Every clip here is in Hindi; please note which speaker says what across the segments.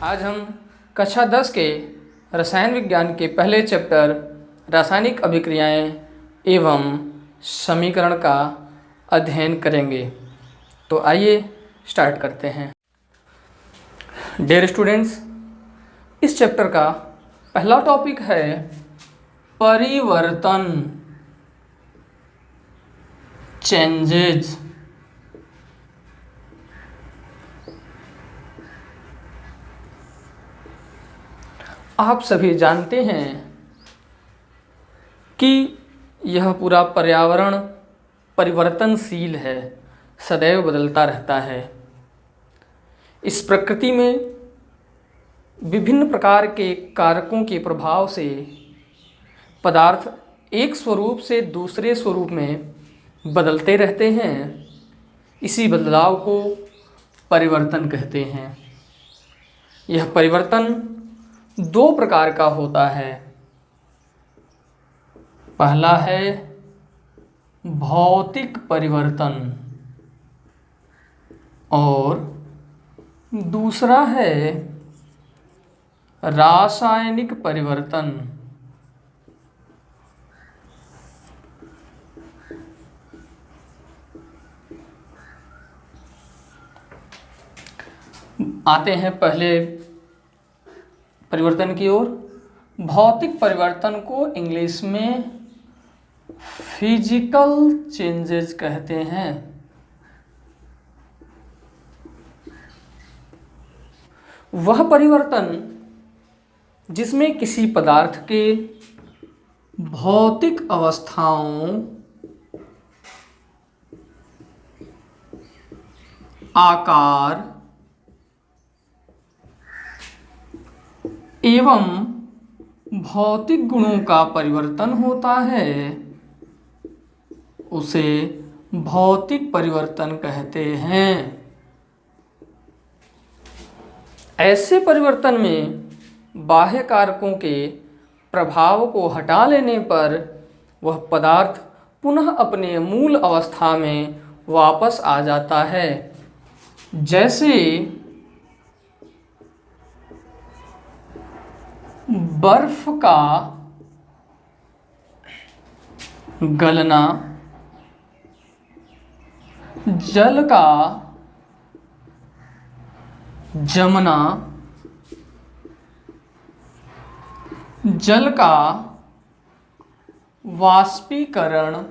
Speaker 1: आज हम कक्षा 10 के रसायन विज्ञान के पहले चैप्टर रासायनिक अभिक्रियाएं एवं समीकरण का अध्ययन करेंगे। तो आइए स्टार्ट करते हैं। डियर स्टूडेंट्स, इस चैप्टर का पहला टॉपिक है परिवर्तन, चेंजेज। आप सभी जानते हैं कि यह पूरा पर्यावरण परिवर्तनशील है, सदैव बदलता रहता है। इस प्रकृति में विभिन्न प्रकार के कारकों के प्रभाव से पदार्थ एक स्वरूप से दूसरे स्वरूप में बदलते रहते हैं। इसी बदलाव को परिवर्तन कहते हैं। यह परिवर्तन दो प्रकार का होता है। पहला है भौतिक परिवर्तन और दूसरा है रासायनिक परिवर्तन। आते हैं पहले परिवर्तन की ओर। भौतिक परिवर्तन को इंग्लिश में फिजिकल चेंजेस कहते हैं। वह परिवर्तन जिसमें किसी पदार्थ के भौतिक अवस्थाओं, आकार एवं भौतिक गुणों का परिवर्तन होता है, उसे भौतिक परिवर्तन कहते हैं। ऐसे परिवर्तन में बाह्य कारकों के प्रभाव को हटा लेने पर वह पदार्थ पुनः अपने मूल अवस्था में वापस आ जाता है। जैसे बर्फ का गलना, जल का जमना, जल का वाष्पीकरण,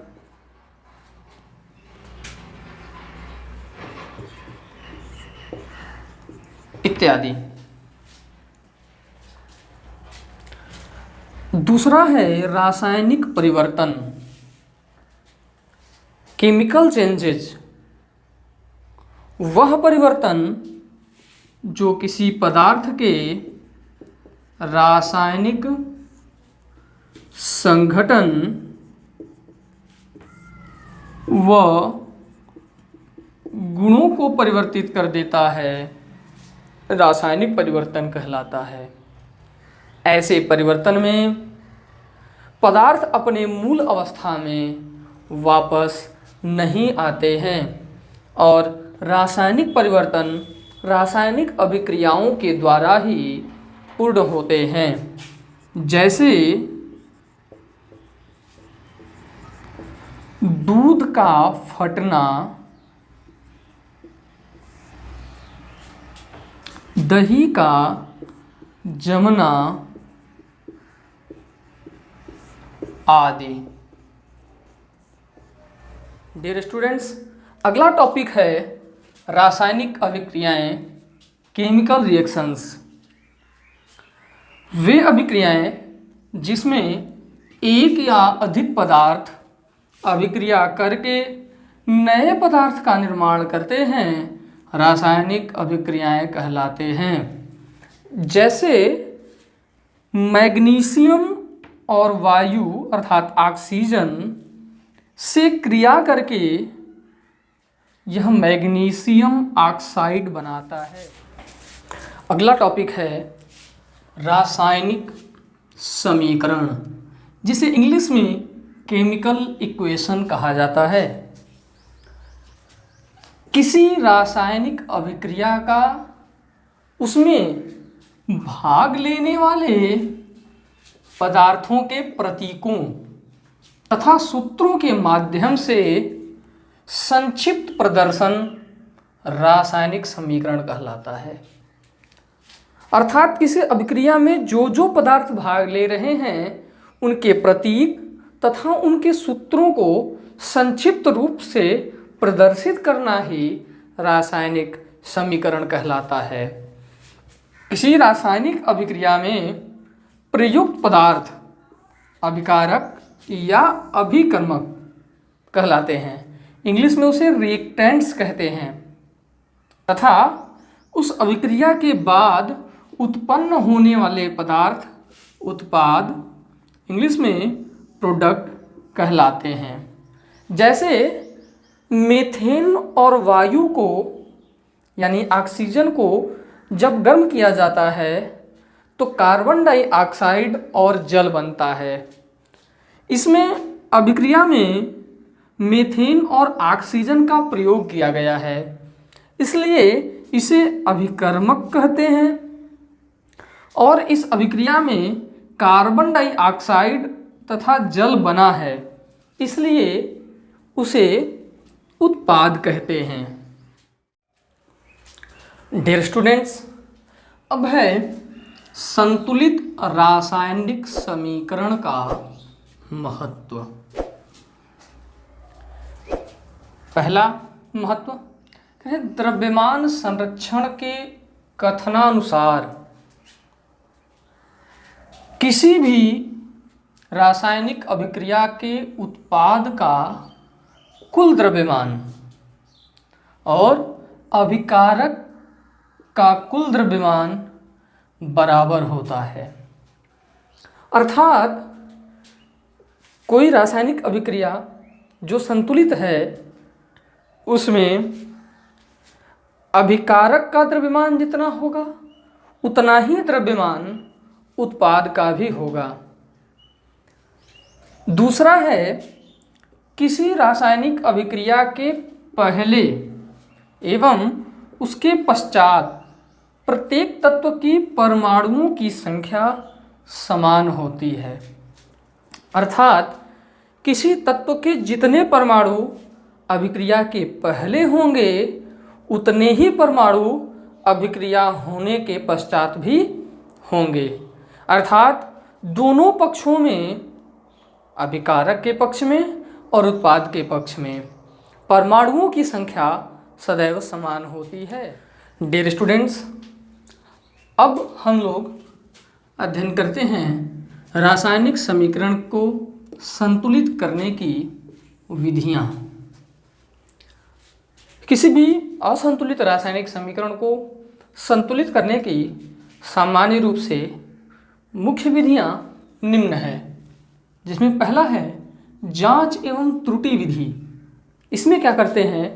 Speaker 1: इत्यादि। दूसरा है रासायनिक परिवर्तन, केमिकल चेंजेस। वह परिवर्तन जो किसी पदार्थ के रासायनिक संघटन व गुणों को परिवर्तित कर देता है, रासायनिक परिवर्तन कहलाता है। ऐसे परिवर्तन में पदार्थ अपने मूल अवस्था में वापस नहीं आते हैं और रासायनिक परिवर्तन रासायनिक अभिक्रियाओं के द्वारा ही पूर्ण होते हैं। जैसे दूध का फटना, दही का जमना आदि। डियर स्टूडेंट्स, अगला टॉपिक है रासायनिक अभिक्रियाएं, केमिकल रिएक्शंस। वे अभिक्रियाएं जिसमें एक या अधिक पदार्थ अभिक्रिया करके नए पदार्थ का निर्माण करते हैं, रासायनिक अभिक्रियाएं कहलाते हैं। जैसे मैग्नीशियम और वायु अर्थात ऑक्सीजन से क्रिया करके यह मैग्नीशियम ऑक्साइड बनाता है। अगला टॉपिक है रासायनिक समीकरण, जिसे इंग्लिश में केमिकल इक्वेशन कहा जाता है। किसी रासायनिक अभिक्रिया का उसमें भाग लेने वाले पदार्थों के प्रतीकों तथा सूत्रों के माध्यम से संक्षिप्त प्रदर्शन रासायनिक समीकरण कहलाता है। अर्थात किसी अभिक्रिया में जो जो पदार्थ भाग ले रहे हैं उनके प्रतीक तथा उनके सूत्रों को संक्षिप्त रूप से प्रदर्शित करना ही रासायनिक समीकरण कहलाता है। किसी रासायनिक अभिक्रिया में प्रयुक्त पदार्थ अभिकारक या अभिकर्मक कहलाते हैं। इंग्लिश में उसे रिएक्टेंट्स कहते हैं तथा उस अभिक्रिया के बाद उत्पन्न होने वाले पदार्थ उत्पाद इंग्लिश में प्रोडक्ट कहलाते हैं। जैसे मीथेन और वायु को यानी ऑक्सीजन को जब गर्म किया जाता है तो कार्बन डाइऑक्साइड और जल बनता है। इसमें अभिक्रिया में मीथेन और ऑक्सीजन का प्रयोग किया गया है, इसलिए इसे अभिकर्मक कहते हैं। और इस अभिक्रिया में कार्बन डाइऑक्साइड तथा जल बना है, इसलिए उसे उत्पाद कहते हैं। डियर स्टूडेंट्स, अब है संतुलित रासायनिक समीकरण का महत्व। पहला महत्व द्रव्यमान संरक्षण के कथनानुसार किसी भी रासायनिक अभिक्रिया के उत्पाद का कुल द्रव्यमान और अभिकारक का कुल द्रव्यमान बराबर होता है। अर्थात कोई रासायनिक अभिक्रिया जो संतुलित है उसमें अभिकारक का द्रव्यमान जितना होगा उतना ही द्रव्यमान उत्पाद का भी होगा। दूसरा है किसी रासायनिक अभिक्रिया के पहले एवं उसके पश्चात प्रत्येक तत्व की परमाणुओं की संख्या समान होती है। अर्थात किसी तत्व के जितने परमाणु अभिक्रिया के पहले होंगे उतने ही परमाणु अभिक्रिया होने के पश्चात भी होंगे। अर्थात दोनों पक्षों में, अभिकारक के पक्ष में और उत्पाद के पक्ष में, परमाणुओं की संख्या सदैव समान होती है। डियर स्टूडेंट्स, अब हम लोग अध्ययन करते हैं रासायनिक समीकरण को संतुलित करने की विधियां। किसी भी असंतुलित रासायनिक समीकरण को संतुलित करने की सामान्य रूप से मुख्य विधियां निम्न है, जिसमें पहला है जांच एवं त्रुटि विधि। इसमें क्या करते हैं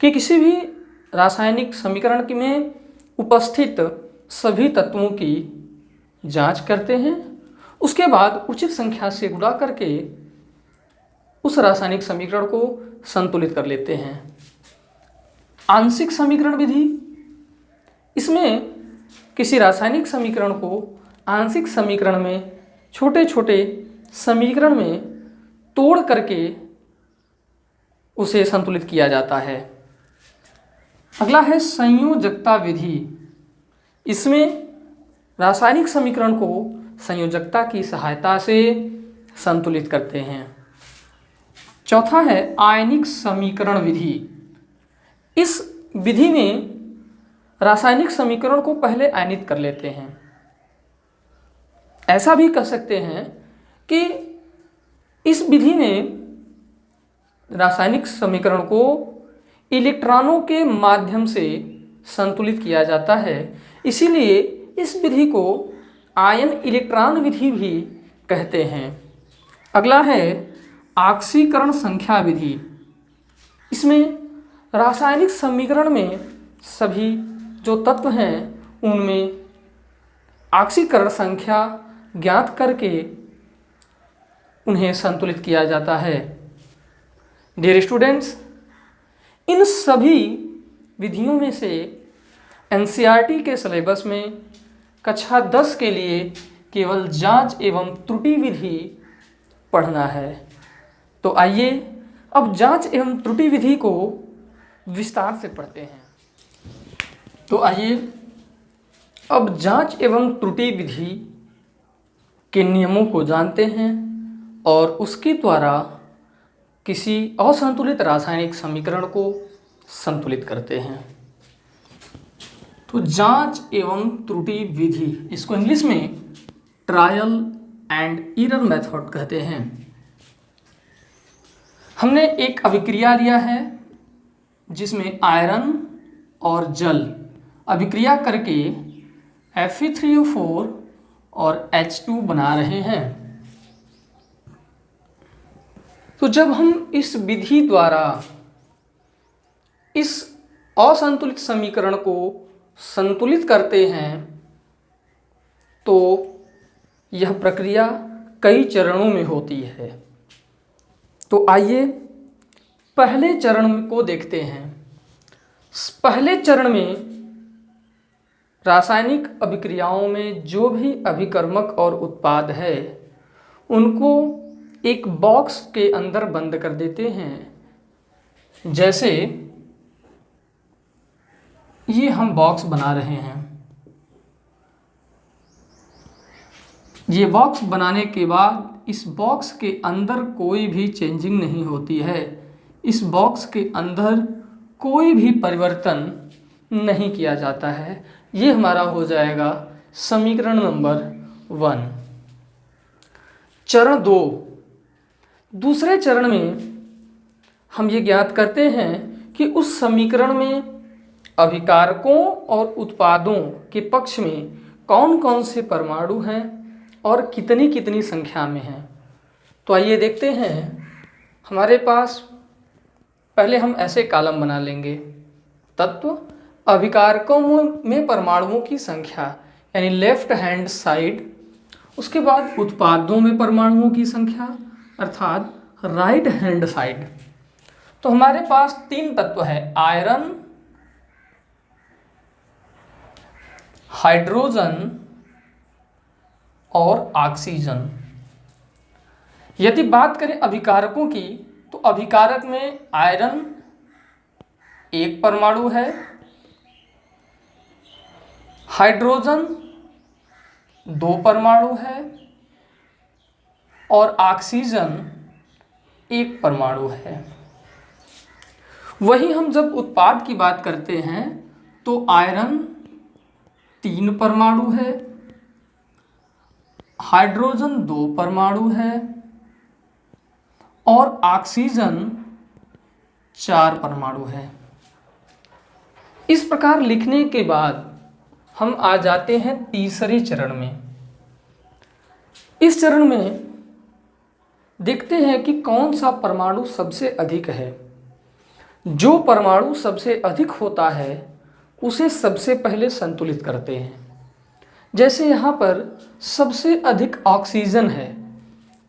Speaker 1: कि किसी भी रासायनिक समीकरण में उपस्थित सभी तत्वों की जांच करते हैं, उसके बाद उचित संख्या से गुणा करके उस रासायनिक समीकरण को संतुलित कर लेते हैं। आंशिक समीकरण विधि, इसमें किसी रासायनिक समीकरण को आंशिक समीकरण में छोटे छोटे समीकरण में तोड़ करके उसे संतुलित किया जाता है। अगला है संयोजकता विधि। इसमें रासायनिक समीकरण को संयोजकता की सहायता से संतुलित करते हैं। चौथा है आयनिक समीकरण विधि। इस विधि में रासायनिक समीकरण को पहले आयनित कर लेते हैं। ऐसा भी कह सकते हैं कि इस विधि में रासायनिक समीकरण को इलेक्ट्रॉनों के माध्यम से संतुलित किया जाता है, इसीलिए इस विधि को आयन इलेक्ट्रॉन विधि भी कहते हैं। अगला है ऑक्सीकरण संख्या विधि। इसमें रासायनिक समीकरण में सभी जो तत्व हैं उनमें ऑक्सीकरण संख्या ज्ञात करके उन्हें संतुलित किया जाता है। डियर स्टूडेंट्स, इन सभी विधियों में से एनसीईआरटी के सिलेबस में कक्षा 10 के लिए केवल जांच एवं त्रुटि विधि पढ़ना है। तो आइए अब जांच एवं त्रुटि विधि को विस्तार से पढ़ते हैं। तो आइए अब जांच एवं त्रुटि विधि के नियमों को जानते हैं और उसके द्वारा किसी असंतुलित रासायनिक समीकरण को संतुलित करते हैं। तो जांच एवं त्रुटि विधि, इसको इंग्लिश में ट्रायल एंड एरर मेथड कहते हैं। हमने एक अभिक्रिया लिया है जिसमें आयरन और जल अभिक्रिया करके Fe3O4 और H2 बना रहे हैं। तो जब हम इस विधि द्वारा इस असंतुलित समीकरण को संतुलित करते हैं तो यह प्रक्रिया कई चरणों में होती है। तो आइए पहले चरण को देखते हैं। पहले चरण में रासायनिक अभिक्रियाओं में जो भी अभिकर्मक और उत्पाद है उनको एक बॉक्स के अंदर बंद कर देते हैं। जैसे ये हम बॉक्स बना रहे हैं। ये बॉक्स बनाने के बाद इस बॉक्स के अंदर कोई भी चेंजिंग नहीं होती है। इस बॉक्स के अंदर कोई भी परिवर्तन नहीं किया जाता है। ये हमारा हो जाएगा समीकरण नंबर 1। चरण 2, दूसरे चरण में हम ये ज्ञात करते हैं कि उस समीकरण में अभिकारकों और उत्पादों के पक्ष में कौन कौन से परमाणु हैं और कितनी कितनी संख्या में हैं। तो आइए देखते हैं। हमारे पास पहले हम ऐसे कॉलम बना लेंगे। तत्व अभिकारकों में परमाणुओं की संख्या यानी लेफ्ट हैंड साइड, उसके बाद उत्पादों में परमाणुओं की संख्या अर्थात राइट हैंड साइड। तो हमारे पास 3 तत्व है, आयरन, हाइड्रोजन और ऑक्सीजन। यदि बात करें अभिकारकों की तो अभिकारक में आयरन 1 परमाणु है, हाइड्रोजन 2 परमाणु है और ऑक्सीजन 1 परमाणु है। वहीं हम जब उत्पाद की बात करते हैं तो आयरन 3 परमाणु है, हाइड्रोजन 2 परमाणु है और ऑक्सीजन 4 परमाणु है। इस प्रकार लिखने के बाद हम आ जाते हैं तीसरे चरण में। इस चरण में देखते हैं कि कौन सा परमाणु सबसे अधिक है। जो परमाणु सबसे अधिक होता है उसे सबसे पहले संतुलित करते हैं। जैसे यहाँ पर सबसे अधिक ऑक्सीजन है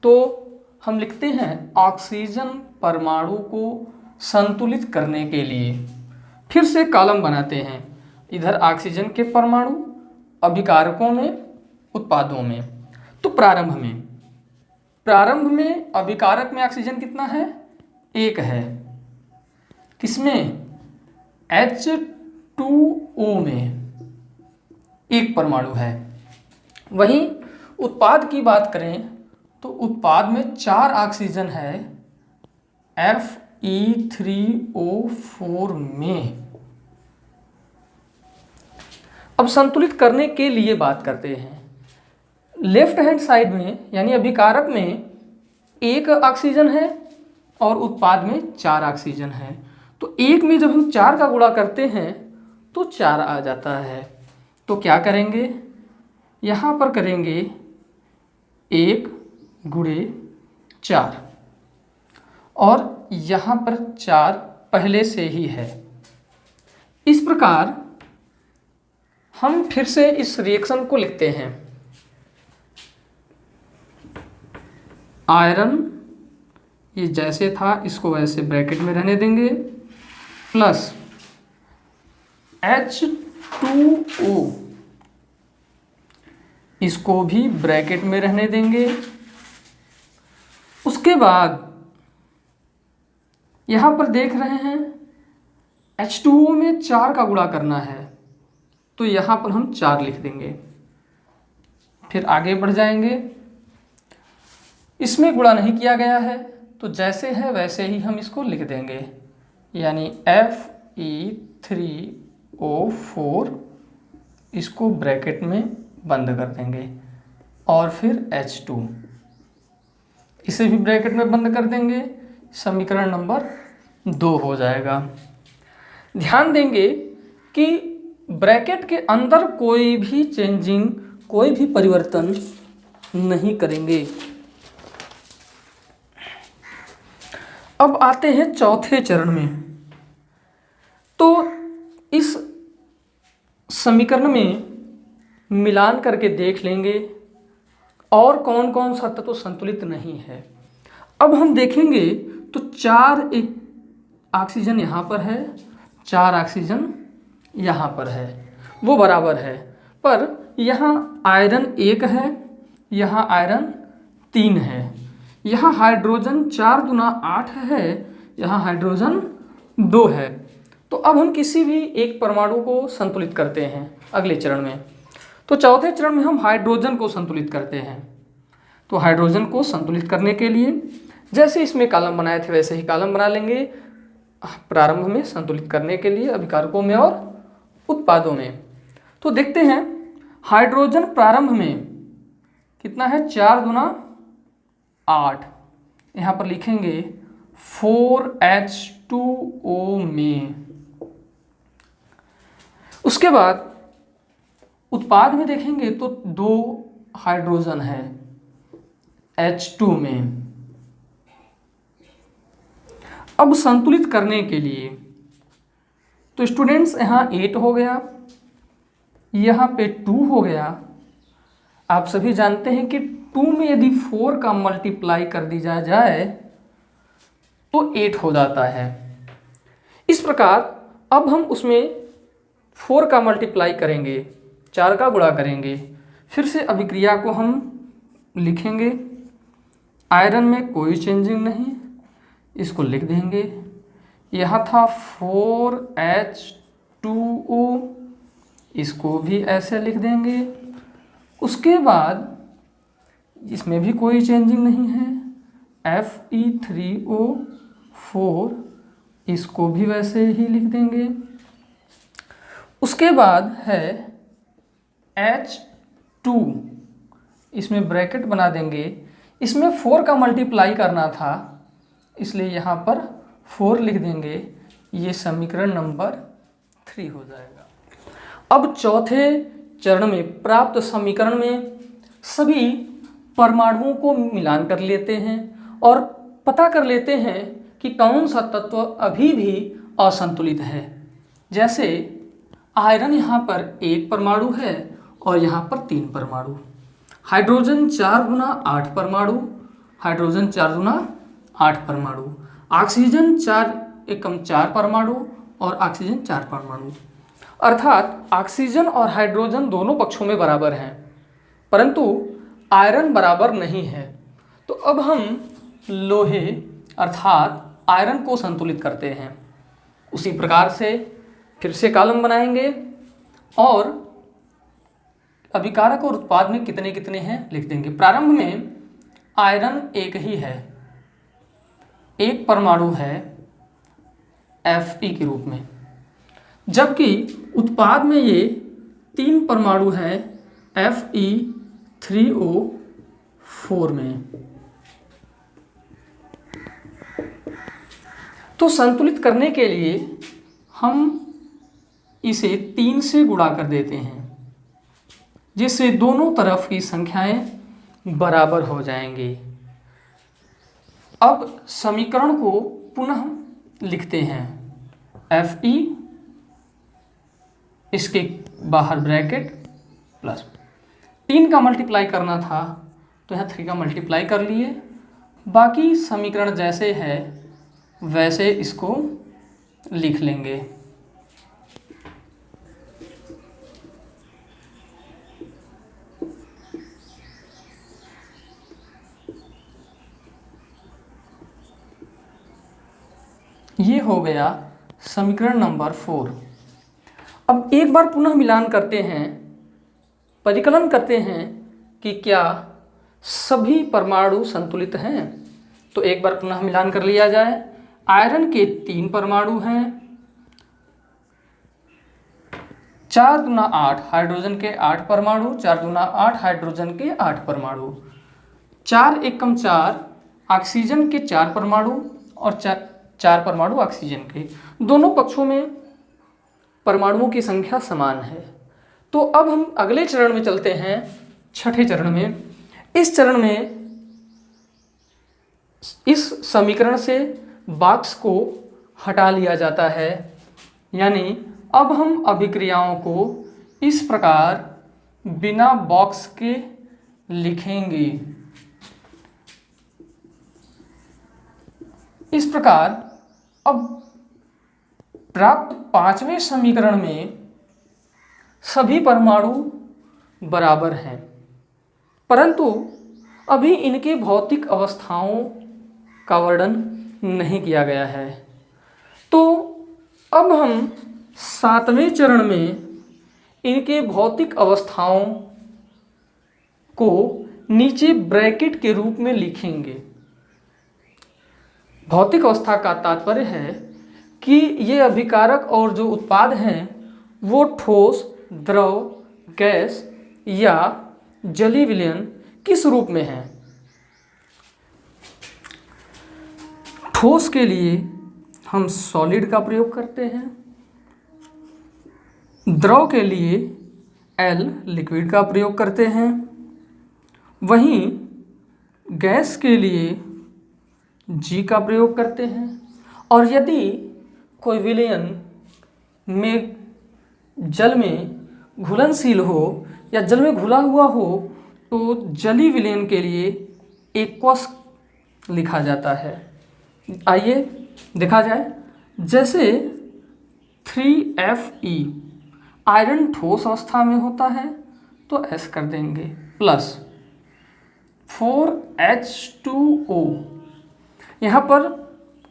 Speaker 1: तो हम लिखते हैं ऑक्सीजन परमाणु को संतुलित करने के लिए फिर से कॉलम बनाते हैं। इधर ऑक्सीजन के परमाणु अभिकारकों में, उत्पादों में। तो प्रारंभ में अभिकारक में ऑक्सीजन कितना है? 1 है। किसमें? H2O में 1 परमाणु है। वहीं उत्पाद की बात करें तो उत्पाद में 4 ऑक्सीजन है Fe3O4 में। अब संतुलित करने के लिए बात करते हैं। लेफ्ट हैंड साइड में यानी अभिकारक में 1 ऑक्सीजन है और उत्पाद में 4 ऑक्सीजन है। तो 1 में जब हम 4 का गुणा करते हैं तो 4 आ जाता है। तो क्या करेंगे? यहाँ पर करेंगे 1 गुणे 4 और यहाँ पर 4 पहले से ही है। इस प्रकार हम फिर से इस रिएक्शन को लिखते हैं। आयरन ये जैसे था इसको वैसे ब्रैकेट में रहने देंगे प्लस H2O इसको भी ब्रैकेट में रहने देंगे। उसके बाद यहाँ पर देख रहे हैं H2O में 4 का गुणा करना है, तो यहाँ पर हम 4 लिख देंगे। फिर आगे बढ़ जाएंगे। इसमें गुणा नहीं किया गया है, तो जैसे है वैसे ही हम इसको लिख देंगे, यानी Fe3O4, इसको ब्रैकेट में बंद कर देंगे, और फिर H2, इसे भी ब्रैकेट में बंद कर देंगे। समीकरण नंबर 2 हो जाएगा। ध्यान देंगे कि ब्रैकेट के अंदर कोई भी चेंजिंग, कोई भी परिवर्तन नहीं करेंगे। अब आते हैं चौथे चरण में। तो इस समीकरण में मिलान करके देख लेंगे और कौन कौन सा तत्व संतुलित नहीं है। अब हम देखेंगे तो 4 ऑक्सीजन यहाँ पर है, 4 ऑक्सीजन यहाँ पर है, वो बराबर है। पर यहाँ आयरन 1 है, यहाँ आयरन 3 है, यहाँ हाइड्रोजन 4 दूना 8 है, यहाँ हाइड्रोजन 2 है। तो अब हम किसी भी एक परमाणु को संतुलित करते हैं अगले चरण में। तो चौथे चरण में हम हाइड्रोजन को संतुलित करते हैं। तो हाइड्रोजन को संतुलित करने के लिए जैसे इसमें कॉलम बनाए थे वैसे ही कॉलम बना लेंगे, प्रारंभ में संतुलित करने के लिए अभिकारकों में और उत्पादों में। तो देखते हैं हाइड्रोजन प्रारंभ में कितना है, 4 दूना 8, यहाँ पर लिखेंगे 4H2O में। उसके बाद उत्पाद में देखेंगे तो 2 हाइड्रोजन है H2 में। अब संतुलित करने के लिए तो स्टूडेंट्स यहाँ 8 हो गया, यहाँ पे 2 हो गया। आप सभी जानते हैं कि 2 में यदि 4 का मल्टीप्लाई कर दी जाए तो 8 हो जाता है। इस प्रकार अब हम उसमें 4 का मल्टीप्लाई करेंगे, 4 का गुणा करेंगे। फिर से अभिक्रिया को हम लिखेंगे। आयरन में कोई चेंजिंग नहीं, इसको लिख देंगे। यहाँ था 4H2O, इसको भी ऐसे लिख देंगे। उसके बाद इसमें भी कोई चेंजिंग नहीं है, Fe3O4, इसको भी वैसे ही लिख देंगे। उसके बाद है H2, इसमें ब्रैकेट बना देंगे। इसमें 4 का मल्टीप्लाई करना था, इसलिए यहाँ पर 4 लिख देंगे। ये समीकरण नंबर 3 हो जाएगा। अब चौथे चरण में प्राप्त समीकरण में सभी परमाणुओं को मिलान कर लेते हैं और पता कर लेते हैं कि कौन सा तत्व अभी भी असंतुलित है। जैसे आयरन यहाँ पर 1 परमाणु है और यहाँ पर 3 परमाणु, हाइड्रोजन 4 गुना 8 परमाणु, हाइड्रोजन 4 गुना 8 परमाणु, ऑक्सीजन 4 एकम 4 परमाणु और ऑक्सीजन 4 परमाणु। अर्थात ऑक्सीजन और हाइड्रोजन दोनों पक्षों में बराबर हैं, परंतु आयरन बराबर नहीं है। तो अब हम लोहे अर्थात आयरन को संतुलित करते हैं। उसी प्रकार से फिर से कॉलम बनाएंगे और अभिकारक और उत्पाद में कितने कितने हैं लिख देंगे। प्रारंभ में आयरन 1 ही है, 1 परमाणु है Fe के रूप में, जबकि उत्पाद में ये 3 परमाणु है Fe3O4 में। तो संतुलित करने के लिए हम इसे 3 से गुणा कर देते हैं, जिससे दोनों तरफ की संख्याएं बराबर हो जाएंगी। अब समीकरण को पुनः लिखते हैं। Fe, इसके बाहर ब्रैकेट प्लस 3 का मल्टीप्लाई करना था तो यहाँ 3 का मल्टीप्लाई कर लिए। बाकी समीकरण जैसे है वैसे इसको लिख लेंगे। ये हो गया समीकरण नंबर 4। अब एक बार पुनः मिलान करते हैं, परिकलन करते हैं कि क्या सभी परमाणु संतुलित हैं। तो एक बार पुनः मिलान कर लिया जाए। आयरन के 3 परमाणु हैं, 4 दूना 8 हाइड्रोजन के 8 परमाणु, 4 दूना 8 हाइड्रोजन के 8 परमाणु, 4 एकम 4 ऑक्सीजन के 4 परमाणु और 4 परमाणु ऑक्सीजन के। दोनों पक्षों में परमाणुओं की संख्या समान है। तो अब हम अगले चरण में चलते हैं, छठे चरण में। इस चरण में इस समीकरण से बॉक्स को हटा लिया जाता है, यानी अब हम अभिक्रियाओं को इस प्रकार बिना बॉक्स के लिखेंगे। इस प्रकार अब प्राप्त 5वें समीकरण में सभी परमाणु बराबर हैं, परंतु अभी इनके भौतिक अवस्थाओं का वर्णन नहीं किया गया है। तो अब हम 7वें चरण में इनके भौतिक अवस्थाओं को नीचे ब्रैकेट के रूप में लिखेंगे। भौतिक अवस्था का तात्पर्य है कि ये अभिकारक और जो उत्पाद हैं वो ठोस, द्रव, गैस या जलीय विलयन किस रूप में हैं। ठोस के लिए हम सॉलिड का प्रयोग करते हैं, द्रव के लिए L लिक्विड का प्रयोग करते हैं, वहीं गैस के लिए G का प्रयोग करते हैं, और यदि कोई विलयन में जल में घुलनशील हो या जल में घुला हुआ हो तो जलीय विलयन के लिए एक्वस लिखा जाता है। आइए देखा जाए। जैसे 3Fe आयरन ठोस अवस्था में होता है तो S कर देंगे, प्लस 4H2O। यहाँ पर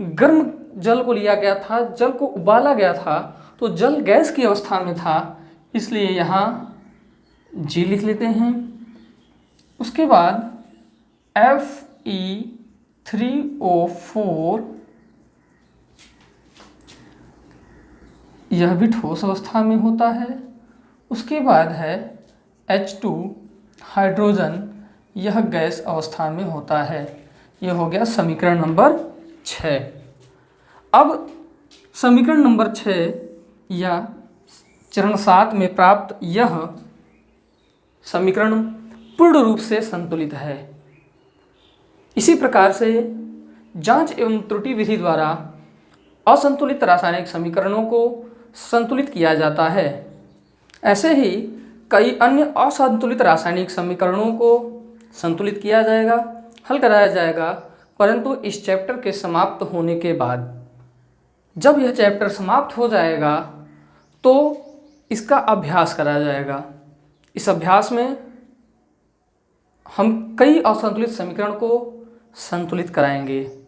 Speaker 1: गर्म जल को लिया गया था, जल को उबाला गया था, तो जल गैस की अवस्था में था, इसलिए यहाँ G लिख लेते हैं। उसके बाद Fe3O4, यह भी ठोस अवस्था में होता है। उसके बाद है H2 हाइड्रोजन, यह गैस अवस्था में होता है। यह हो गया समीकरण नंबर 6। अब समीकरण नंबर 6 या चरण 7 में प्राप्त यह समीकरण पूर्ण रूप से संतुलित है। इसी प्रकार से जांच एवं त्रुटि विधि द्वारा असंतुलित रासायनिक समीकरणों को संतुलित किया जाता है। ऐसे ही कई अन्य असंतुलित रासायनिक समीकरणों को संतुलित किया जाएगा, हल कराया जाएगा, परंतु इस चैप्टर के समाप्त होने के बाद। जब यह चैप्टर समाप्त हो जाएगा तो इसका अभ्यास कराया जाएगा। इस अभ्यास में हम कई असंतुलित समीकरण को संतुलित कराएंगे।